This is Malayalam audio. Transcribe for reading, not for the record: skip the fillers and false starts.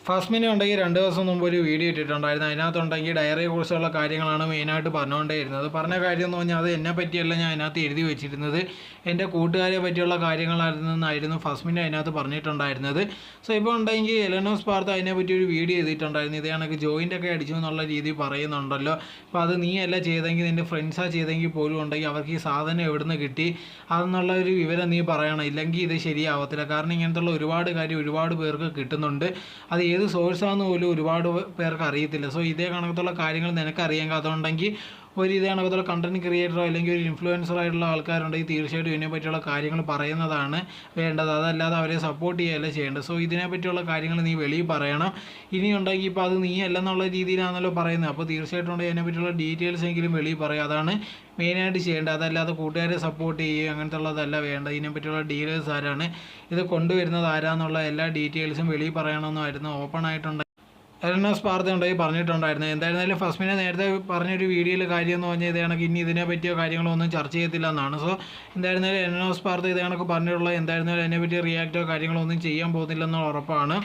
ഫസ്മിന് ഉണ്ടെങ്കിൽ 2 ദിവസം മുമ്പ് ഒരു വീഡിയോ ഇട്ടിട്ടുണ്ടായിരുന്നു. അതിനകത്തുണ്ടെങ്കിൽ ഡയറിയെ കുറിച്ചുള്ള കാര്യങ്ങളാണ് മെയിനായിട്ട് പറഞ്ഞുകൊണ്ടേയിരുന്നത്. പറഞ്ഞ കാര്യം എന്ന് പറഞ്ഞാൽ അത് എന്നെ പറ്റിയല്ല ഞാൻ അതിനകത്ത് എഴുതി വെച്ചിരുന്നത്, എൻ്റെ കൂട്ടുകാരെ പറ്റിയുള്ള കാര്യങ്ങളായിരുന്നു ഫസ്മിന് അതിനകത്ത് പറഞ്ഞിട്ടുണ്ടായിരുന്നത്. സോ ഇപ്പോൾ ഉണ്ടെങ്കിൽ എലനോസ് പാർത്ത് അതിനെപ്പറ്റി ഒരു വീഡിയോ ചെയ്തിട്ടുണ്ടായിരുന്നു. ഇത് കണക്ക് ജോയിൻ്റൊക്കെ അടിച്ചു എന്നുള്ള രീതിയിൽ പറയുന്നുണ്ടല്ലോ. അപ്പോൾ അത് നീയല്ല ചെയ്തെങ്കിൽ നിൻ്റെ ഫ്രണ്ട്സാണ് ചെയ്തെങ്കിൽ പോലും ഉണ്ടെങ്കിൽ അവർക്ക് ഈ സാധനം എവിടുന്ന് കിട്ടി അതെന്നുള്ള ഒരു വിവരം നീ പറയണം. ഇല്ലെങ്കിൽ ഇത് ശരിയാവത്തില്ല. കാരണം ഇങ്ങനത്തുള്ള ഒരുപാട് കാര്യം ഒരുപാട് പേർക്ക് കിട്ടുന്നുണ്ട്. അത് ഏത് സോഴ്സാണെന്ന് പോലും ഒരുപാട് പേർക്ക് അറിയത്തില്ല. സോ ഇതേ കണക്കത്തുള്ള കാര്യങ്ങൾ നിനക്കറിയാമെങ്കിൽ അതുണ്ടെങ്കിൽ ഇതേ കണക്കത്തുള്ള കണ്ടൻറ് ക്രിയേറ്ററോ അല്ലെങ്കിൽ ഒരു ഇൻഫ്ലുവൻസർ ആയിട്ടുള്ള ആൾക്കാരുണ്ടെങ്കിൽ തീർച്ചയായിട്ടും ഇതിനെ പറ്റിയുള്ള കാര്യങ്ങൾ പറയുന്നതാണ് വേണ്ടത്. അതല്ലാതെ അവരെ സപ്പോർട്ട് ചെയ്യുകയല്ല ചെയ്യേണ്ടത്. സോ ഇതിനെ പറ്റിയുള്ള കാര്യങ്ങൾ നീ വെളിയിൽ പറയണം. ഇനി ഉണ്ടെങ്കിൽ ഇപ്പോൾ അത് നീ അല്ലെന്നുള്ള രീതിയിലാണല്ലോ പറയുന്നത്. അപ്പോൾ തീർച്ചയായിട്ടും ഉണ്ടെങ്കിൽ അതിനെ പറ്റിയുള്ള ഡീറ്റെയിൽസ് എങ്കിലും വെളിയിൽ പറയും. അതാണ് മെയിനായിട്ട് ചെയ്യേണ്ടത്. അതല്ലാതെ കൂട്ടുകാരെ സപ്പോർട്ട് ചെയ്യുക അങ്ങനത്തെ ഉള്ളതല്ല വേണ്ടത്. ഇതിനെ പറ്റിയുള്ള ഡീലേഴ്സ് ആരാണ്, ഇത് കൊണ്ടുവരുന്നത് ആരാന്നുള്ള എല്ലാ ഡീറ്റെയിൽസും വെളിയിൽ പറയണമെന്നായിരുന്നു ഓപ്പൺ ആയിട്ടുണ്ട് എലനോസ് പാർത്ത് ഉണ്ടെങ്കിൽ പറഞ്ഞിട്ടുണ്ടായിരുന്നു. എന്തായിരുന്നാലും ഫസ്മിനെ നേരത്തെ പറഞ്ഞൊരു വീഡിയോയിൽ കാര്യം എന്ന് പറഞ്ഞാൽ ഇത് കണക്ക് ഇനി ഇതിനെ പറ്റിയോ കാര്യങ്ങളോ ഒന്നും ചർച്ച ചെയ്യത്തില്ല എന്നാണ്. സോ എന്തായിരുന്നാലും എലനോസ് പാർത്ത് ഇത് കണക്ക് പറഞ്ഞിട്ടുള്ള എന്തായിരുന്നാലും അതിനെപ്പറ്റി റിയാക്റ്റോ കാര്യങ്ങളോ ഒന്നും ചെയ്യാൻ പോകുന്നില്ലെന്നുള്ള ഉറപ്പാണ്.